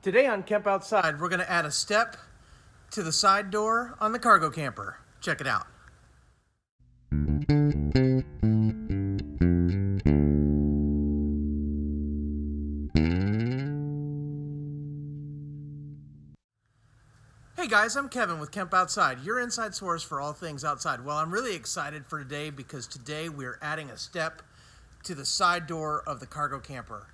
Today on Camp Outside, we're going to add a step to the side door on the cargo camper. Check it out. Hey guys, I'm Kevin with Camp Outside, your inside source for all things outside. Well, I'm really excited for today because today we're adding a step to the side door of the cargo camper.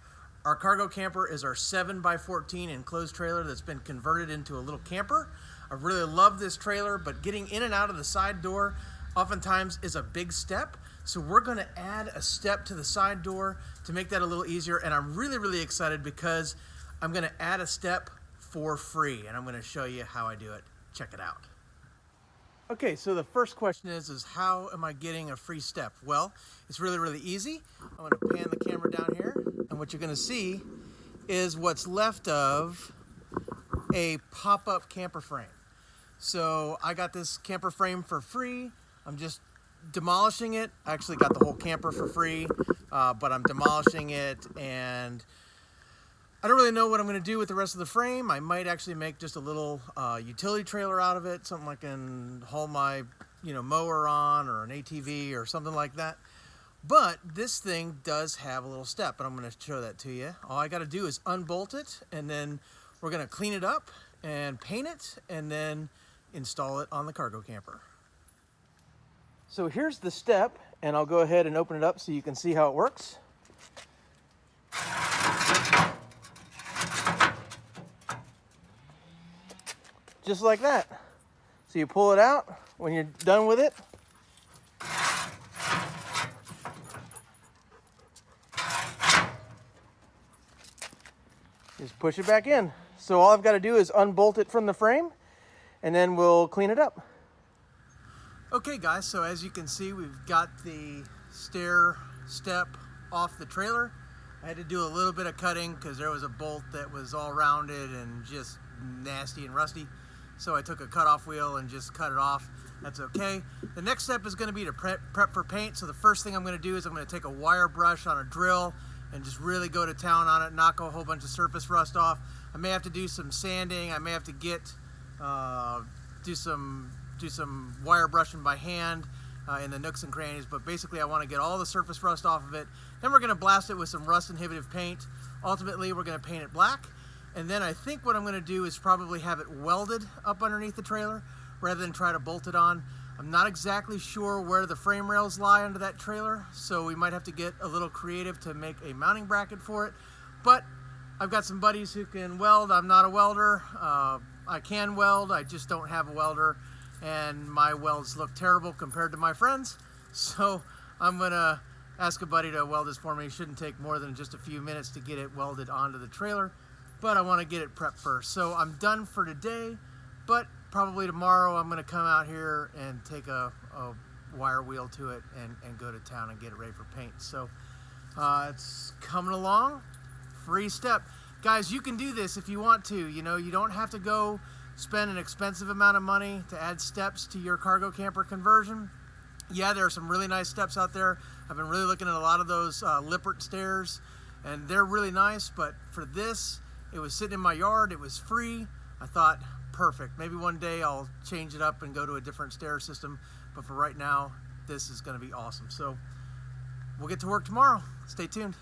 Our cargo camper is our 7x14 enclosed trailer that's been converted into a little camper. I really love this trailer, but getting in and out of the side door oftentimes is a big step. So we're gonna add a step to the side door to make that a little easier. And I'm really excited because I'm gonna add a step for free, and I'm gonna show you how I do it. Check it out. Okay, so the first question is how am I getting a free step? Well, it's really easy. I'm gonna pan the camera down here, and what you're gonna see is what's left of a pop-up camper frame. So I got this camper frame for free. I'm just demolishing it. I actually got the whole camper for free, but I'm demolishing it, and I don't really know what I'm going to do with the rest of the frame. I might actually make just a little utility trailer out of it, something I can haul my mower on, or an ATV or something like that. But this thing does have a little step, and I'm going to show that to you. All I got to do is unbolt it, and then we're going to clean it up and paint it, and then install it on the cargo camper. So here's the step, and I'll go ahead and open it up so you can see how it works. Just like that. So you pull it out when you're done with it. Just push it back in. So all I've got to do is unbolt it from the frame, and then we'll clean it up. Okay guys, so as you can see, we've got the stair step off the trailer. I had to do a little bit of cutting because there was a bolt that was all rounded and just nasty and rusty. So I took a cutoff wheel and just cut it off. That's okay. The next step is going to be to prep for paint. So the first thing I'm going to do is I'm going to take a wire brush on a drill and just really go to town on it, knock a whole bunch of surface rust off. I may have to do some sanding. I may have to do some wire brushing by hand in the nooks and crannies, but basically I want to get all the surface rust off of it. Then we're going to blast it with some rust inhibitive paint. Ultimately, we're going to paint it black. And then I think what I'm going to do is probably have it welded up underneath the trailer rather than try to bolt it on. I'm not exactly sure where the frame rails lie under that trailer, so we might have to get a little creative to make a mounting bracket for it. But I've got some buddies who can weld. I'm not a welder. I can weld, I just don't have a welder, and my welds look terrible compared to my friends. So I'm going to ask a buddy to weld this for me. It shouldn't take more than just a few minutes to get it welded onto the trailer, but I want to get it prepped first. So I'm done for today, but probably tomorrow I'm going to come out here and take a wire wheel to it and go to town and get it ready for paint. So it's coming along. Free step. Guys, you can do this if you want to. You don't have to go spend an expensive amount of money to add steps to your cargo camper conversion. Yeah, there are some really nice steps out there. I've been really looking at a lot of those Lippert stairs, and they're really nice, but for this, it was sitting in my yard, it was free. I thought, perfect. Maybe one day I'll change it up and go to a different stair system, but for right now, this is gonna be awesome. So we'll get to work tomorrow. Stay tuned.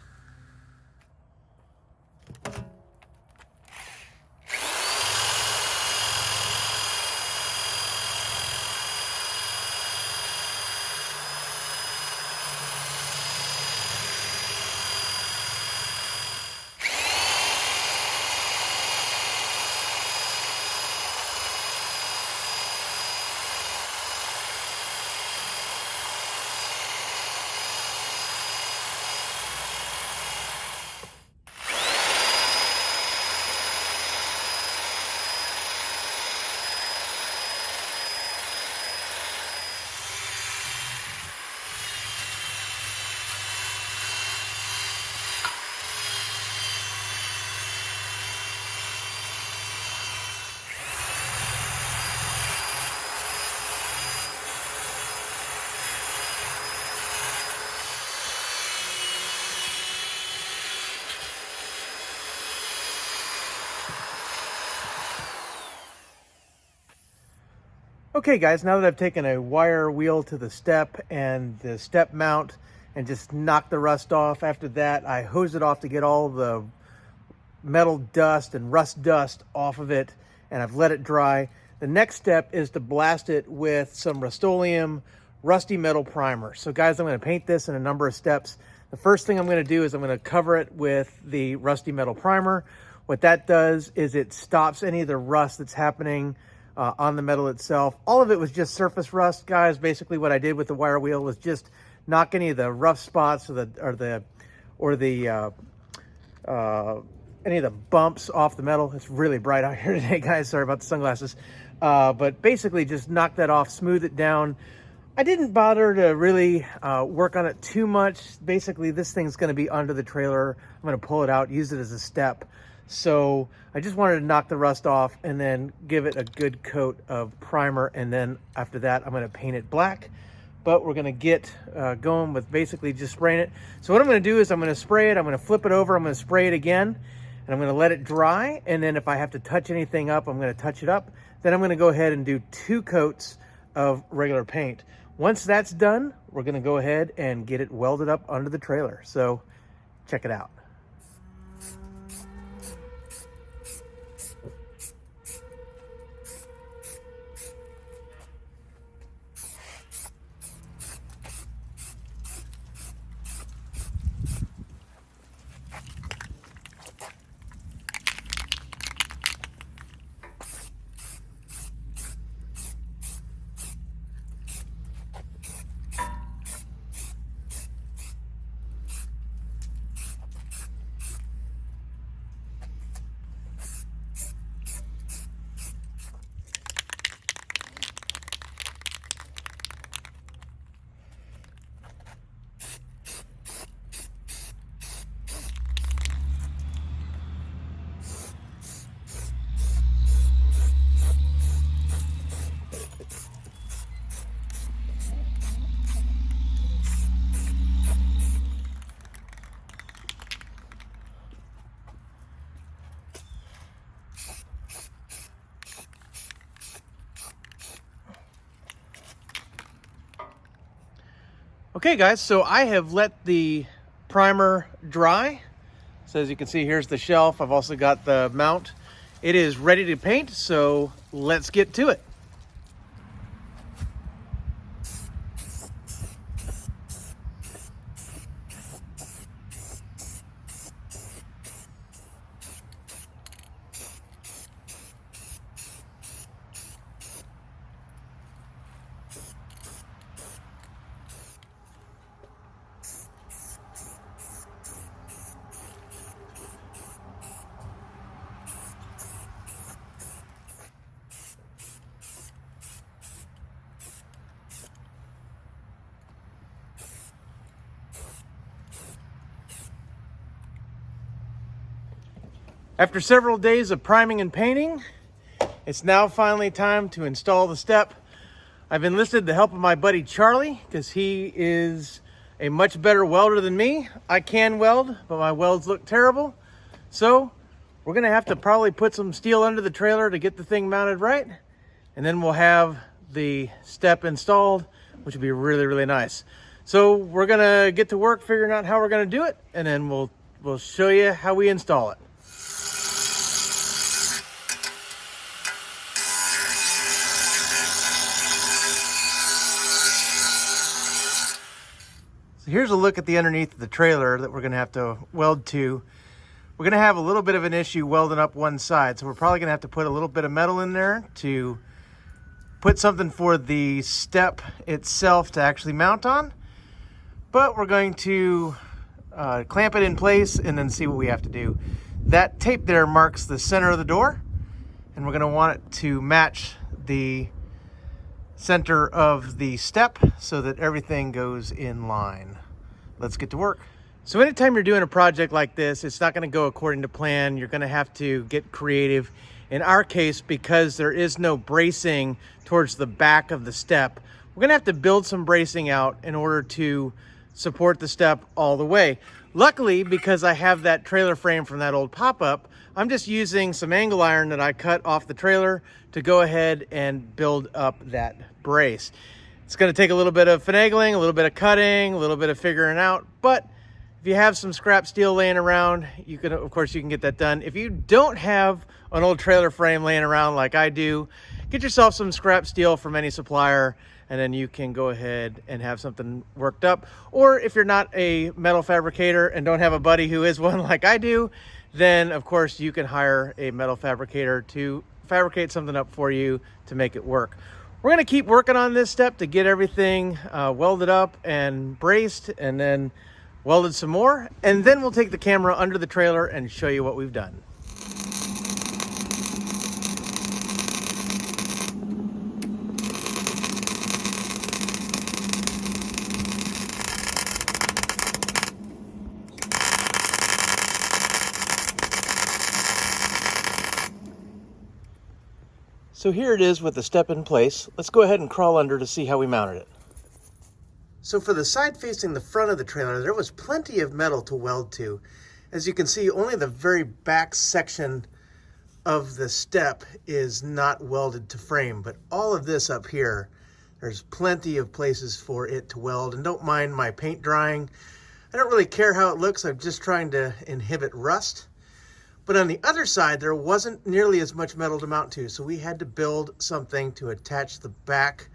Okay guys, now that I've taken a wire wheel to the step and the step mount and just knocked the rust off, after that I hosed it off to get all the metal dust and rust dust off of it, and I've let it dry. The next step is to blast it with some Rust-Oleum rusty metal primer. So guys, I'm going to paint this in a number of steps. The first thing I'm going to do is I'm going to cover it with the rusty metal primer. What that does is it stops any of the rust that's happening on the metal itself. All of it was just surface rust, guys. Basically what I did with the wire wheel was just knock any of the rough spots or any of the bumps off the metal. It's really bright out here today, guys. Sorry about the sunglasses. But basically just knock that off, smooth it down. I didn't bother to really work on it too much. Basically, this thing's going to be under the trailer. I'm going to pull it out, use it as a step. So I just wanted to knock the rust off and then give it a good coat of primer. And then after that, I'm going to paint it black. But we're going to get going with basically just spraying it. So what I'm going to do is I'm going to spray it. I'm going to flip it over. I'm going to spray it again. And I'm going to let it dry. And then if I have to touch anything up, I'm going to touch it up. Then I'm going to go ahead and do 2 coats of regular paint. Once that's done, we're going to go ahead and get it welded up under the trailer. So check it out. Okay guys, so I have let the primer dry. So as you can see, here's the shelf. I've also got the mount. It is ready to paint, so let's get to it. After several days of priming and painting, it's now finally time to install the step. I've enlisted the help of my buddy Charlie because he is a much better welder than me. I can weld, but my welds look terrible. So we're gonna have to probably put some steel under the trailer to get the thing mounted right. And then we'll have the step installed, which will be really, really nice. So we're gonna get to work figuring out how we're gonna do it, and then we'll show you how we install it. So here's a look at the underneath of the trailer that we're gonna have to weld to. We're gonna have a little bit of an issue welding up one side, so we're probably gonna have to put a little bit of metal in there to put something for the step itself to actually mount on. But we're going to clamp it in place and then see what we have to do. That tape there marks the center of the door, and we're gonna want it to match the center of the step so that everything goes in line. Let's get to work. So anytime you're doing a project like this, it's not going to go according to plan. You're going to have to get creative. In our case, because there is no bracing towards the back of the step, we're going to have to build some bracing out in order to support the step all the way. Luckily, because I have that trailer frame from that old pop-up, I'm just using some angle iron that I cut off the trailer to go ahead and build up that brace. It's going to take a little bit of finagling, a little bit of cutting, a little bit of figuring out, but if you have some scrap steel laying around, you can, of course, you can get that done. If you don't have an old trailer frame laying around like I do, get yourself some scrap steel from any supplier, and then you can go ahead and have something worked up. Or if you're not a metal fabricator and don't have a buddy who is one like I do, then of course you can hire a metal fabricator to fabricate something up for you to make it work. We're gonna keep working on this step to get everything welded up and braced, and then welded some more, and then we'll take the camera under the trailer and show you what we've done. So here it is with the step in place. Let's go ahead and crawl under to see how we mounted it. So for the side facing the front of the trailer, there was plenty of metal to weld to. As you can see, only the very back section of the step is not welded to frame, but all of this up here, there's plenty of places for it to weld. And don't mind my paint drying. I don't really care how it looks. I'm just trying to inhibit rust. But on the other side, there wasn't nearly as much metal to mount to, so we had to build something to attach the back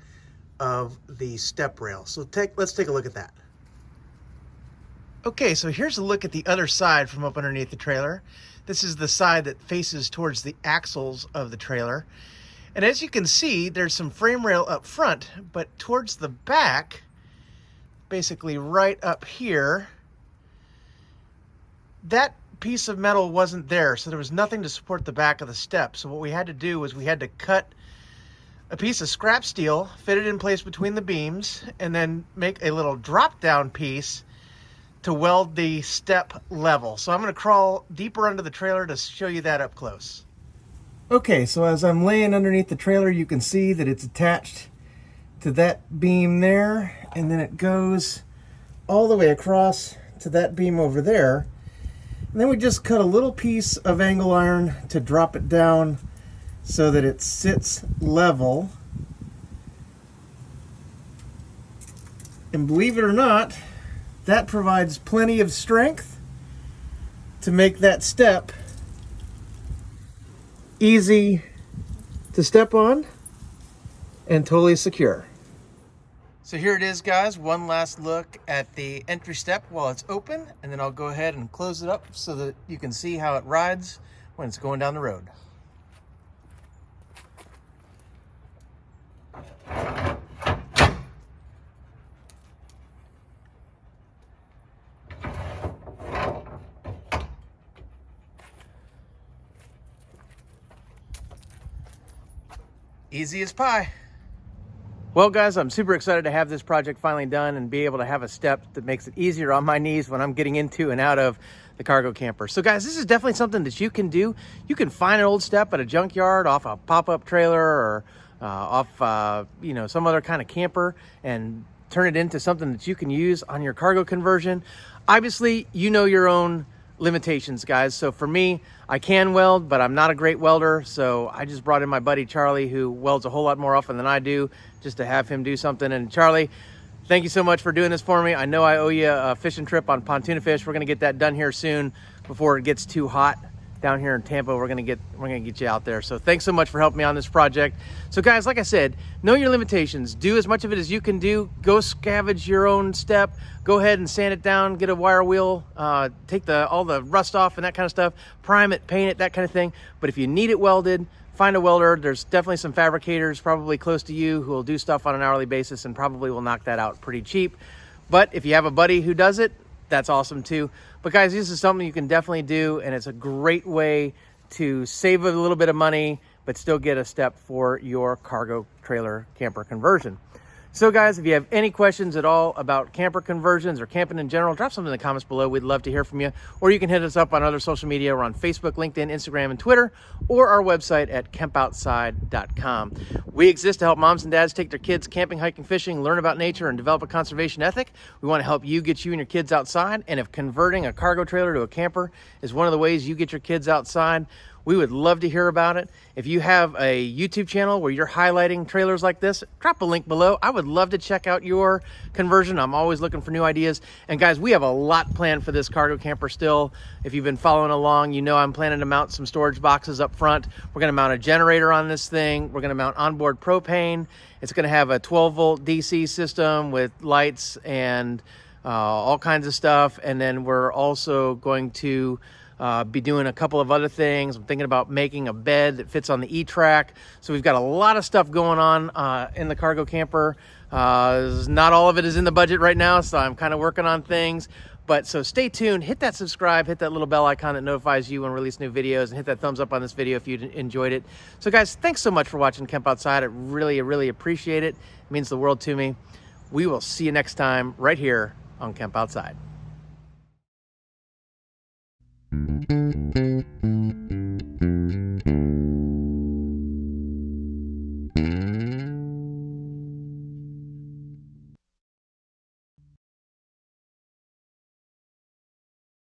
of the step rail. So let's take a look at that. Okay, so here's a look at the other side from up underneath the trailer. This is the side that faces towards the axles of the trailer. And as you can see, there's some frame rail up front, but towards the back, basically right up here, that piece of metal wasn't there, so there was nothing to support the back of the step. So what we had to do was we had to cut a piece of scrap steel, fit it in place between the beams, and then make a little drop down piece to weld the step level. So I'm going to crawl deeper under the trailer to show you that up close. Okay, so as I'm laying underneath the trailer, you can see that it's attached to that beam there, and then it goes all the way across to that beam over there. And then we just cut a little piece of angle iron to drop it down so that it sits level. And believe it or not, that provides plenty of strength to make that step easy to step on and totally secure. So here it is, guys. One last look at the entry step while it's open, and then I'll go ahead and close it up so that you can see how it rides when it's going down the road. Easy as pie. Well, guys, I'm super excited to have this project finally done and be able to have a step that makes it easier on my knees when I'm getting into and out of the cargo camper. So guys, this is definitely something that you can do. You can find an old step at a junkyard, off a pop-up trailer, or off some other kind of camper, and turn it into something that you can use on your cargo conversion. Obviously, you know your own limitations, guys. So for me, I can weld, but I'm not a great welder. So I just brought in my buddy Charlie, who welds a whole lot more often than I do, just to have him do something. And Charlie, thank you so much for doing this for me. I know I owe you a fishing trip on pontoon fish. We're gonna get that done here soon before it gets too hot down here in Tampa. We're gonna get you out there. So thanks so much for helping me on this project. So guys, like I said, know your limitations. Do as much of it as you can do. Go scavenge your own step. Go ahead and sand it down, get a wire wheel, take all the rust off and that kind of stuff, prime it, paint it, that kind of thing. But if you need it welded, find a welder. There's definitely some fabricators probably close to you who will do stuff on an hourly basis and probably will knock that out pretty cheap. But if you have a buddy who does it, that's awesome too. But guys, this is something you can definitely do, and it's a great way to save a little bit of money but still get a step for your cargo trailer camper conversion. So guys, if you have any questions at all about camper conversions or camping in general, drop something in the comments below. We'd love to hear from you. Or you can hit us up on other social media. We're on Facebook, LinkedIn, Instagram, and Twitter, or our website at campoutside.com. We exist to help moms and dads take their kids camping, hiking, fishing, learn about nature, and develop a conservation ethic. We want to help you get you and your kids outside. And if converting a cargo trailer to a camper is one of the ways you get your kids outside, we would love to hear about it. If you have a YouTube channel where you're highlighting trailers like this, drop a link below. I would love to check out your conversion. I'm always looking for new ideas. And guys, we have a lot planned for this cargo camper still. If you've been following along, you know I'm planning to mount some storage boxes up front. We're gonna mount a generator on this thing. We're gonna mount onboard propane. It's gonna have a 12-volt DC system with lights and all kinds of stuff. And then we're also going to be doing a couple of other things. I'm thinking about making a bed that fits on the E-Track. So we've got a lot of stuff going on in the cargo camper. Not all of it is in the budget right now, so I'm kind of working on things. But so stay tuned, hit that subscribe, hit that little bell icon that notifies you when we release new videos, and hit that thumbs up on this video if you enjoyed it. So guys, thanks so much for watching Camp Outside. I really appreciate it. It means the world to me. We will see you next time right here on Camp Outside.